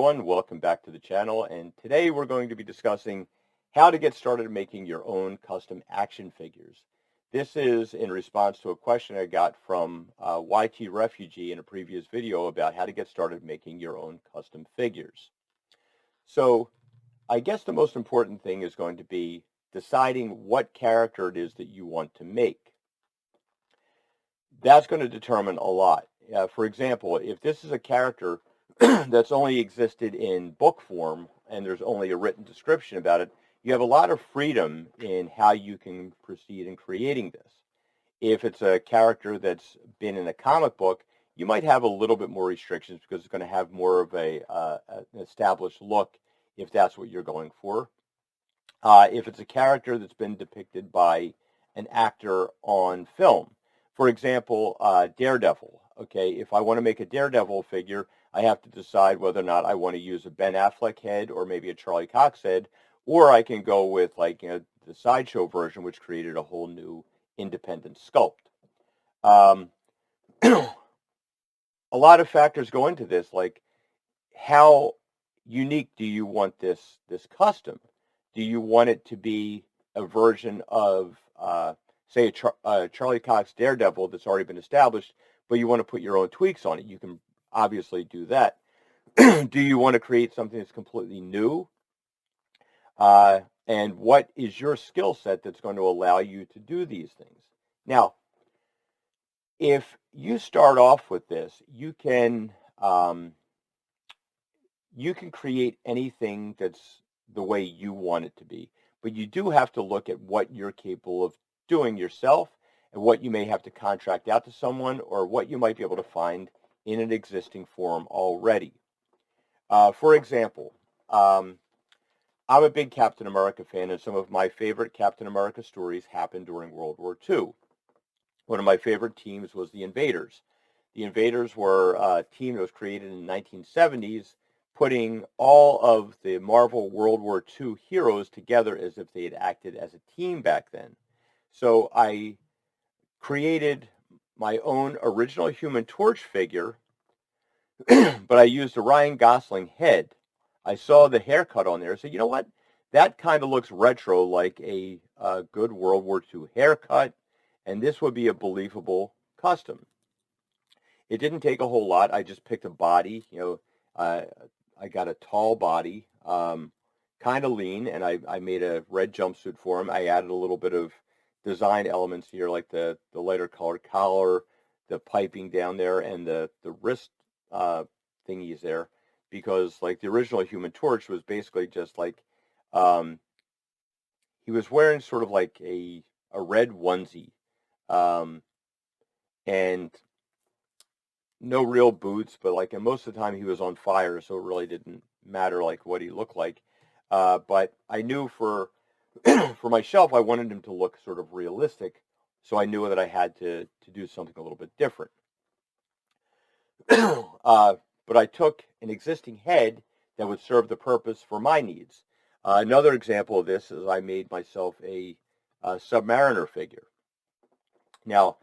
everyone, welcome back to the channel, and today we're going to be discussing how to get started making your own custom action figures. This is in response to a question I got from YT Refugee in a previous video about how to get started making your own custom figures. So I guess the most important thing is going to be deciding what character it is that you want to make. That's going to determine a lot. For example, if this is a character that's only existed in book form and there's only a written description about it, you have a lot of freedom in how you can proceed in creating this. If it's a character that's been in a comic book, you might have a little bit more restrictions because it's going to have more of an established look if that's what you're going for. If it's a character that's been depicted by an actor on film, for example, Daredevil. Okay, if I want to make a Daredevil figure, I have to decide whether or not I want to use a Ben Affleck head or maybe a Charlie Cox head, or I can go with the sideshow version, which created a whole new independent sculpt. A lot of factors go into this, like how unique do you want this custom? Do you want it to be a version of, say, a Charlie Cox Daredevil that's already been established, but you want to put your own tweaks on it? You can obviously do that. Do you want to create something that's completely new? And what is your skill set that's going to allow you to do these things? Now, if you start off with this, you can create anything that's the way you want it to be, but you do have to look at what you're capable of doing yourself and what you may have to contract out to someone or what you might be able to find in an existing form already. For example, I'm a big Captain America fan, and some of my favorite Captain America stories happened during World War II. One of my favorite teams was the Invaders. The Invaders were a team that was created in the 1970s, putting all of the Marvel World War II heroes together as if they had acted as a team back then. So I created my own original Human Torch figure, but I used a Ryan Gosling head. I saw the haircut on there. So you know what? That kind of looks retro, like a good World War II haircut, and this would be a believable custom. It didn't take a whole lot. I just picked a body. I got a tall body, kind of lean, and I made a red jumpsuit for him. I added a little bit of design elements here, like the lighter colored collar, the piping down there, and the wrist thingies there, because like the original Human Torch was basically just like he was wearing sort of like a red onesie, and no real boots, but like, and most of the time he was on fire, so it really didn't matter like what he looked like. But I knew for for myself, I wanted him to look sort of realistic, so I knew that I had to do something a little bit different. But I took an existing head that would serve the purpose for my needs. Another example of this is I made myself a Submariner figure. Now,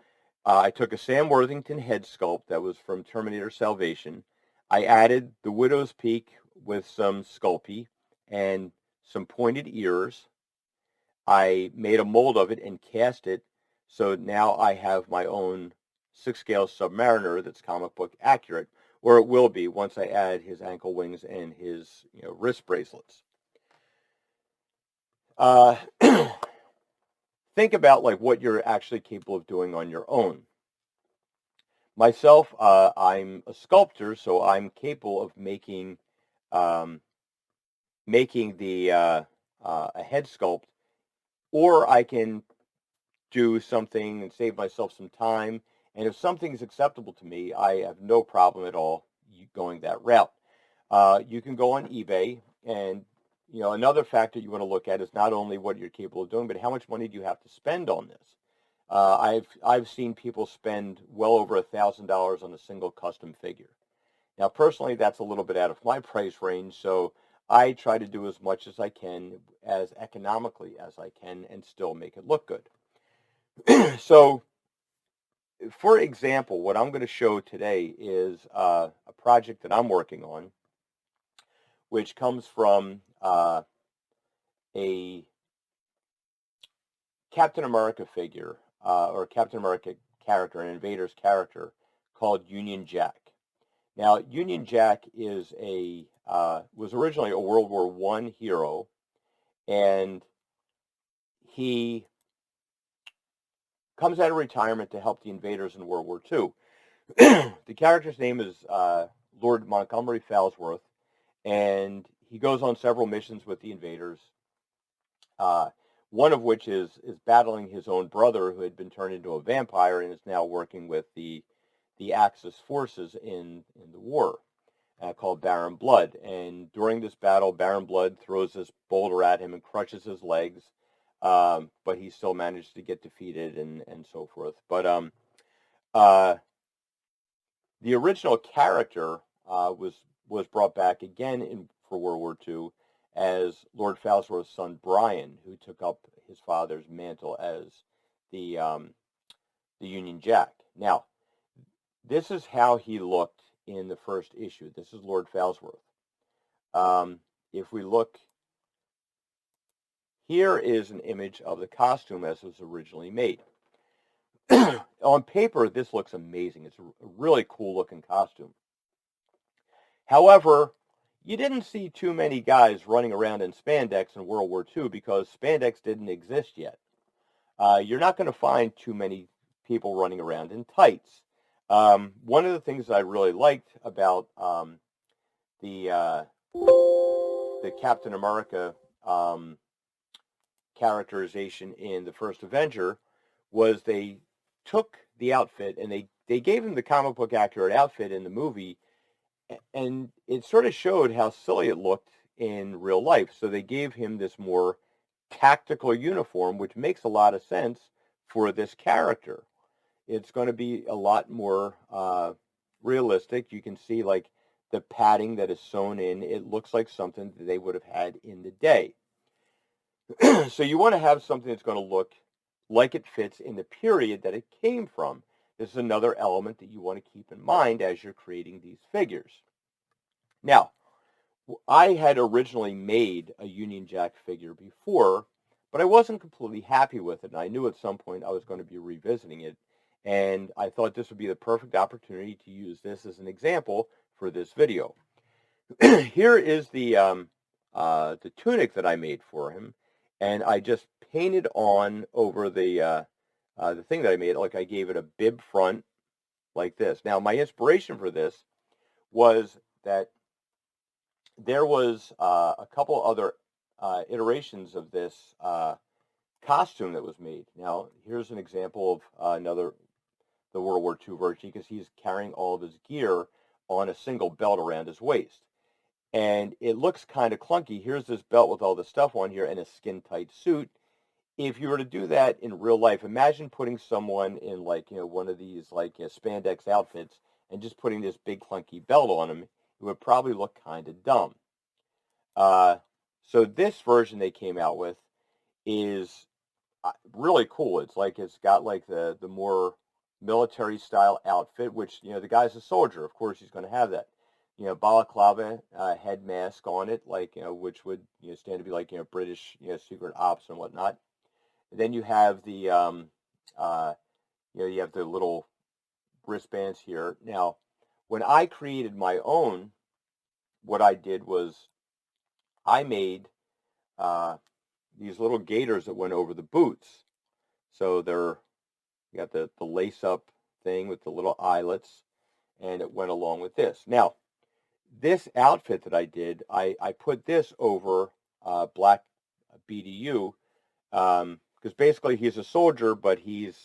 I took a Sam Worthington head sculpt that was from Terminator Salvation. I added the widow's peak with some Sculpey and some pointed ears. I made a mold of it and cast it, so now I have my own 6-scale Submariner that's comic book accurate, or it will be once I add his ankle wings and his wrist bracelets. Think about like what you're actually capable of doing on your own. Myself, I'm a sculptor, so I'm capable of making a head sculpt, or I can do something and save myself some time. And if something is acceptable to me, I have no problem at all going that route. You can go on eBay, and another factor you want to look at is not only what you're capable of doing, but how much money do you have to spend on this. I've seen people spend well over $1,000 on a single custom figure. Now, personally, that's a little bit out of my price range, so I try to do as much as I can, as economically as I can, and still make it look good. So, for example, what I'm going to show today is a project that I'm working on. which comes from a Captain America figure, or Captain America character, an Invaders character called Union Jack. Now, Union Jack is was originally a World War I hero, and he comes out of retirement to help the invaders in World War II. The character's name is Lord Montgomery Falsworth, and he goes on several missions with the invaders. One of which is battling his own brother, who had been turned into a vampire and is now working with the Axis forces in the war, called Baron Blood. And during this battle, Baron Blood throws this boulder at him and crushes his legs, but he still managed to get defeated and so forth. But the original character was brought back again for World War II as Lord Falsworth's son Brian, who took up his father's mantle as the Union Jack. Now, this is how he looked in the first issue. This is Lord Falsworth. If we look, here is an image of the costume as it was originally made. On paper, this looks amazing. It's a really cool looking costume. However, you didn't see too many guys running around in spandex in World War II because spandex didn't exist yet. You're not going to find too many people running around in tights. One of the things I really liked about the Captain America characterization in the first Avenger was they took the outfit and they gave him the comic book accurate outfit in the movie, and it sort of showed how silly it looked in real life. So they gave him this more tactical uniform, which makes a lot of sense for this character. It's going to be a lot more realistic. You can see like the padding that is sewn in. It looks like something that they would have had in the day. So you want to have something that's going to look like it fits in the period that it came from. This is another element that you want to keep in mind as you're creating these figures. Now, I had originally made a Union Jack figure before, but I wasn't completely happy with it, and I knew at some point I was going to be revisiting it, and I thought this would be the perfect opportunity to use this as an example for this video. Here is the tunic that I made for him, and I just painted on over the thing that I made. Like I gave it a bib front like this. Now, my inspiration for this was that there was a couple other iterations of this costume that was made. Now, here's an example of the World War II version, because he's carrying all of his gear on a single belt around his waist. And it looks kind of clunky. Here's this belt with all the stuff on here and a skin-tight suit. If you were to do that in real life, imagine putting someone in like, one of these like spandex outfits and just putting this big clunky belt on them. It would probably look kind of dumb. So this version they came out with is really cool. It's got like the more military style outfit, which, the guy's a soldier. Of course, he's going to have that. Balaclava head mask on it, like, which would, stand to be like, British, secret ops and whatnot. And then you have the, you have the little wristbands here. Now, when I created my own, what I did was I made these little gaiters that went over the boots. So you got the lace up thing with the little eyelets, and it went along with this. Now, this outfit that I did, I put this over black BDU, because basically he's a soldier, but he's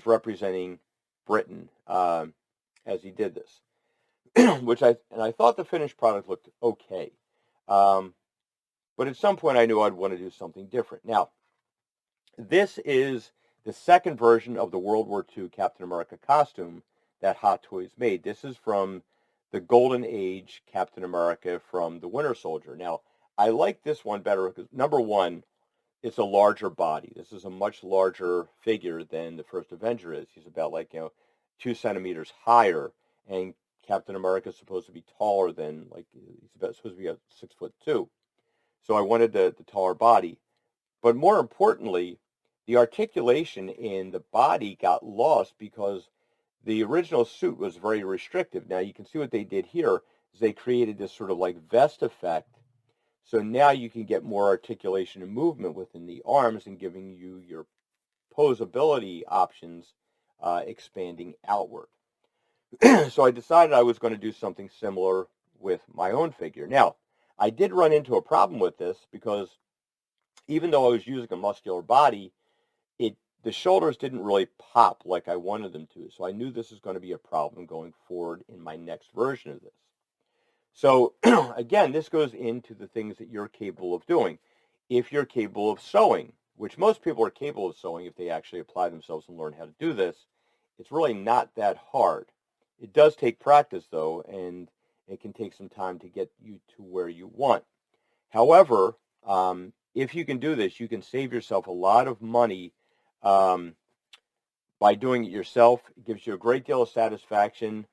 representing Britain as he did this, which I thought the finished product looked okay, but at some point I knew I'd want to do something different. Now, this is the second version of the World War II Captain America costume that Hot Toys made. This is from the Golden Age Captain America from the Winter Soldier. Now, I like this one better because, number one, it's a larger body. This is a much larger figure than the first Avenger is. He's about 2 centimeters higher and Captain America is supposed to be taller than, like, he's supposed to be a 6'2". So I wanted the taller body. But more importantly, the articulation in the body got lost because the original suit was very restrictive. Now you can see what they did here is they created this sort of like vest effect. So now you can get more articulation and movement within the arms and giving you your posability options expanding outward. So I decided I was going to do something similar with my own figure. Now, I did run into a problem with this because even though I was using a muscular body, the shoulders didn't really pop like I wanted them to. So I knew this was going to be a problem going forward in my next version of this. So again, this goes into the things that you're capable of doing. If you're capable of sewing, which most people are capable of sewing if they actually apply themselves and learn how to do this, it's really not that hard. It does take practice, though, and it can take some time to get you to where you want. However, if you can do this, you can save yourself a lot of money by doing it yourself. It gives you a great deal of satisfaction,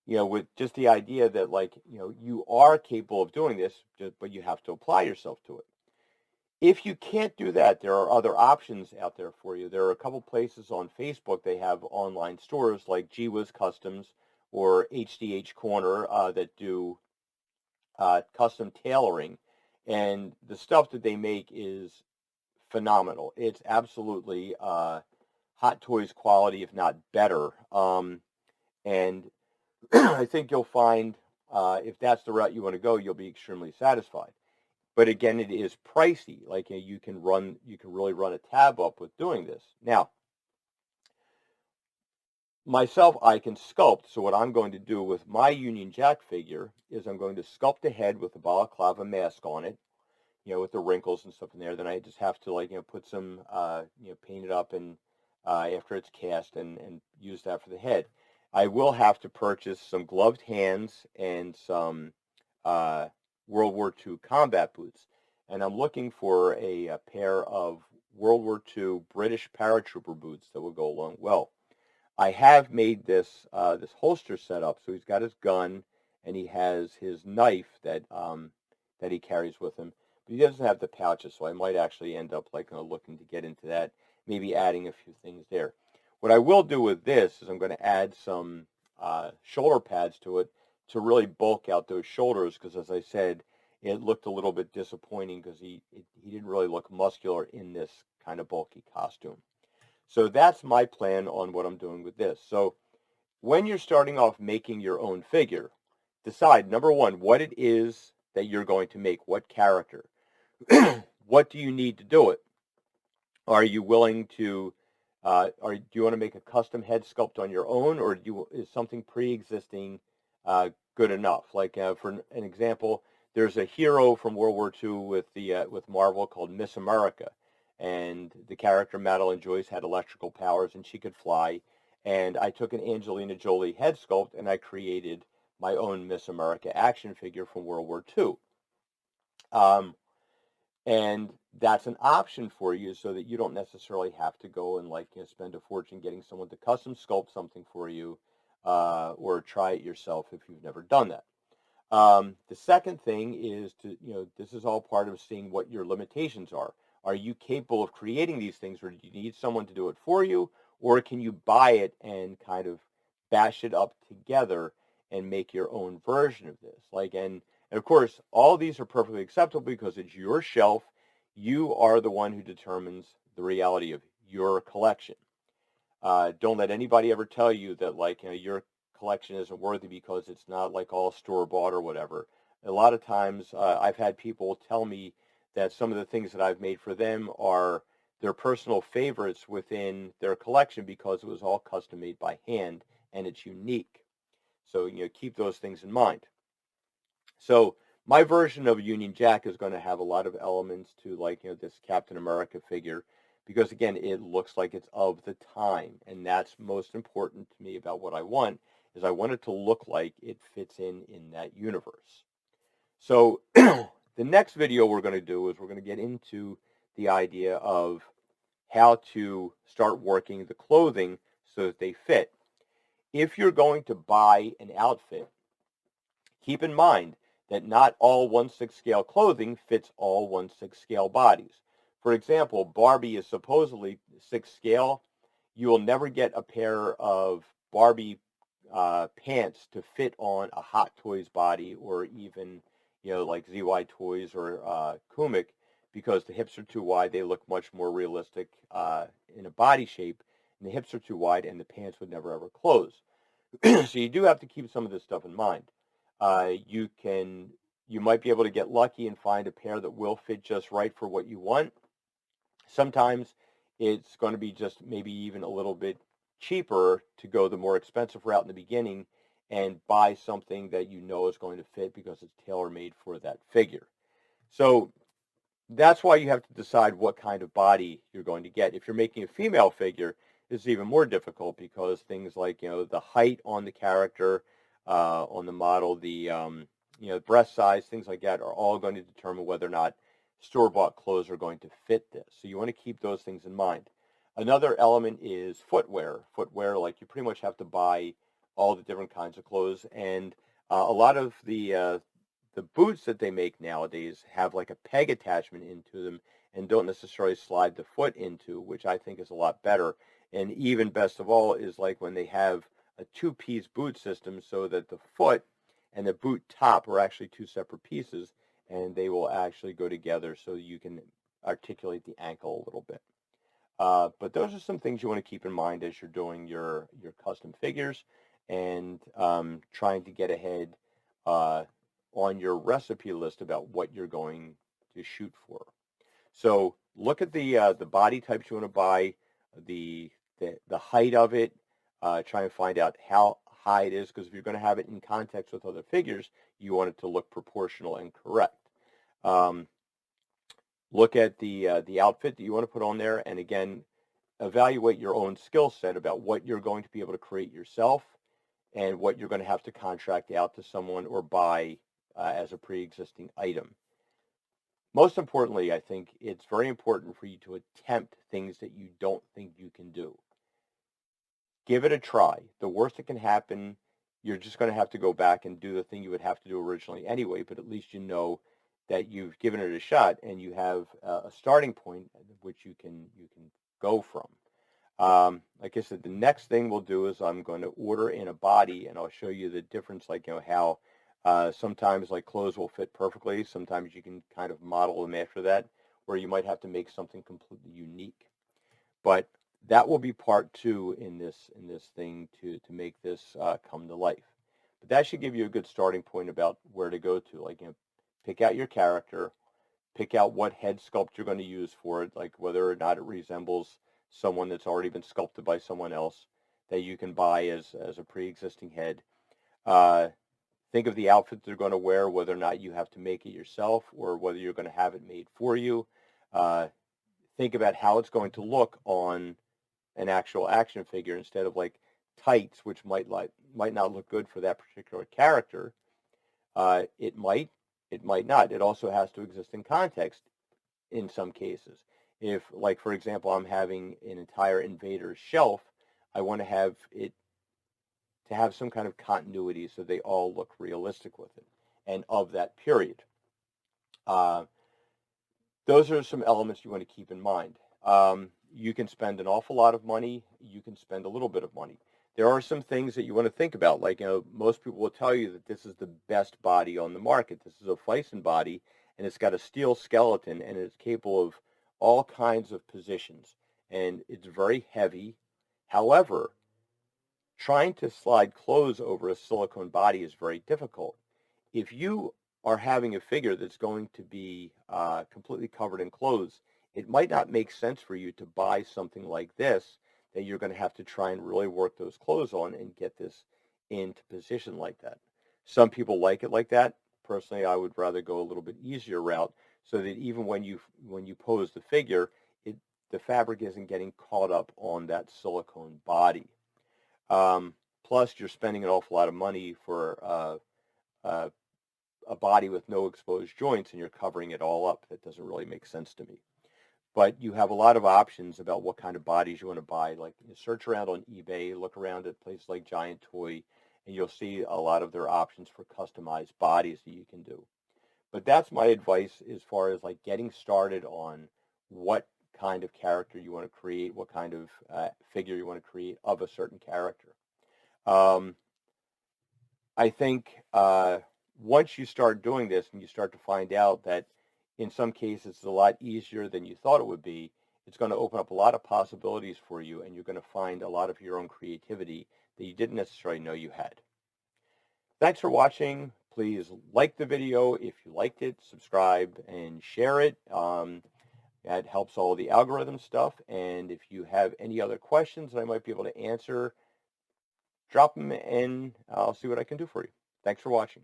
with just the idea that, like, you are capable of doing this, but you have to apply yourself to it. If you can't do that, there are other options out there for you. There are a couple places on Facebook. They have online stores like Gwiz Customs or HDH Corner that do custom tailoring, and the stuff that they make is phenomenal. It's absolutely Hot Toys quality, if not better. And I think you'll find if that's the route you want to go, you'll be extremely satisfied. But again, it is pricey. Like, you can really run a tab up with doing this. Now, myself, I can sculpt. So what I'm going to do with my Union Jack figure is I'm going to sculpt the head with a balaclava mask on it, with the wrinkles and stuff in there. Then I just have to, like, put some, paint it up and after it's cast and use that for the head. I will have to purchase some gloved hands and some World War II combat boots. And I'm looking for a pair of World War II British paratrooper boots that will go along well. I have made this holster set up. So he's got his gun and he has his knife that he carries with him. But he doesn't have the pouches, so I might actually end up looking to get into that, maybe adding a few things there. What I will do with this is I'm going to add some shoulder pads to it to really bulk out those shoulders, because, as I said, it looked a little bit disappointing because he didn't really look muscular in this kind of bulky costume. So that's my plan on what I'm doing with this. So when you're starting off making your own figure, decide, number one, what it is that you're going to make, what character. What do you need to do it? Are you willing to, do you want to make a custom head sculpt on your own, or is something pre-existing good enough? Like, for an example, there's a hero from World War II with Marvel called Miss America, and the character Madeline Joyce had electrical powers and she could fly. And I took an Angelina Jolie head sculpt and I created my own Miss America action figure from World War II. And that's an option for you, so that you don't necessarily have to go and spend a fortune getting someone to custom sculpt something for you, or try it yourself if you've never done that. The second thing is this is all part of seeing what your limitations are. Are you capable of creating these things, or do you need someone to do it for you, or can you buy it and kind of bash it up together and make your own version of this? And of course, all of these are perfectly acceptable because it's your shelf. You are the one who determines the reality of your collection. Don't let anybody ever tell you that your collection isn't worthy because it's not all store bought or whatever. A lot of times I've had people tell me that some of the things that I've made for them are their personal favorites within their collection because it was all custom made by hand and it's unique. So keep those things in mind. So my version of Union Jack is going to have a lot of elements to this Captain America figure, because again, it looks like it's of the time, and that's most important to me about what I want, is I want it to look like it fits in that universe. So the next video we're going to do is we're going to get into the idea of how to start working the clothing so that they fit. If you're going to buy an outfit, keep in mind that not all 1/6 scale clothing fits all 1/6 scale bodies. For example, Barbie is supposedly 6 scale. You will never get a pair of Barbie pants to fit on a Hot Toys body, or even, like ZY Toys or Kumik, because the hips are too wide. They look much more realistic in a body shape, and the hips are too wide, and the pants would never ever close. So you do have to keep some of this stuff in mind. Uh, you can you might be able to get lucky and find a pair that will fit just right for what you want. Sometimes it's going to be just maybe even a little bit cheaper to go the more expensive route in the beginning and buy something that you know is going to fit because it's tailor made for that figure. So that's why you have to decide what kind of body you're going to get. If you're making a female figure, it's even more difficult because things like, the height on the character, on the model, the breast size, things like that are all going to determine whether or not store-bought clothes are going to fit this. So you want to keep those things in mind. Another element is footwear. Footwear, like, you pretty much have to buy all the different kinds of clothes, and a lot of the boots that they make nowadays have like a peg attachment into them and don't necessarily slide the foot into, which I think is a lot better. And even best of all is like when they have a two-piece boot system so that the foot and the boot top are actually two separate pieces, and they will actually go together so you can articulate the ankle a little bit. But those are some things you want to keep in mind as you're doing your custom figures and trying to get ahead uh, on your recipe list about what you're going to shoot for. So look at the body types you want to buy, the the height of it. Try and find out how high it is, because if you're going to have it in context with other figures, you want it to look proportional and correct. Um, Look at the outfit that you want to put on there, and again, evaluate your own skill set about what you're going to be able to create yourself and what you're going to have to contract out to someone or buy as a pre-existing item. Most importantly, I think it's very important for you to attempt things that you don't think you can do. Give it a try. The worst that can happen, you're just going to have to go back and do the thing you would have to do originally anyway, but at least you know that you've given it a shot and you have a starting point which you can go from. Like I said, the next thing we'll do is I'm going to order in a body, and I'll show you the difference, like, how sometimes like clothes will fit perfectly. Sometimes you can kind of model them after that, where you might have to make something completely unique. But that will be part two in this thing to make this come to life. But that should give you a good starting point about where to go to. Like, pick out your character, pick out what head sculpt you're going to use for it, like whether or not it resembles someone that's already been sculpted by someone else that you can buy as a pre-existing head. Uh, think of the outfit they're going to wear, whether or not you have to make it yourself or whether you're going to have it made for you. Uh, think about how it's going to look on an actual action figure instead of like tights, which might not look good for that particular character. It might not. It also has to exist in context in some cases. If, like, for example, I'm having an entire Invaders shelf, I want to have it to have some kind of continuity so they all look realistic with it and of that period. Uh, those are some elements you want to keep in mind. You can spend an awful lot of money. You can spend a little bit of money. There are some things that you want to think about. Like, most people will tell you that this is the best body on the market. This is a Fison body, and it's got a steel skeleton, and it's capable of all kinds of positions, and it's very heavy. However, trying to slide clothes over a silicone body is very difficult. If you are having a figure that's going to be completely covered in clothes, it might not make sense for you to buy something like this that you're going to have to try and really work those clothes on and get this into position like that. Some people like it like that. Personally, I would rather go a little bit easier route so that even when you pose the figure, the fabric isn't getting caught up on that silicone body. Plus, you're spending an awful lot of money for uh, a body with no exposed joints, and you're covering it all up. That doesn't really make sense to me. but you have a lot of options about what kind of bodies you want to buy. Like you search around on eBay, look around at places like Giant Toy, and you'll see a lot of their options for customized bodies that you can do. But that's my advice as far as like getting started on what kind of character you want to create, what kind of figure you want to create of a certain character. Um, I think once you start doing this and you start to find out that in some cases it's a lot easier than you thought it would be, it's going to open up a lot of possibilities for you, and you're going to find a lot of your own creativity that you didn't necessarily know you had. Thanks for watching. Please like the video if you liked it, subscribe, and share it. That helps all the algorithm stuff. And if you have any other questions that I might be able to answer, drop them and I'll see what I can do for you. Thanks for watching.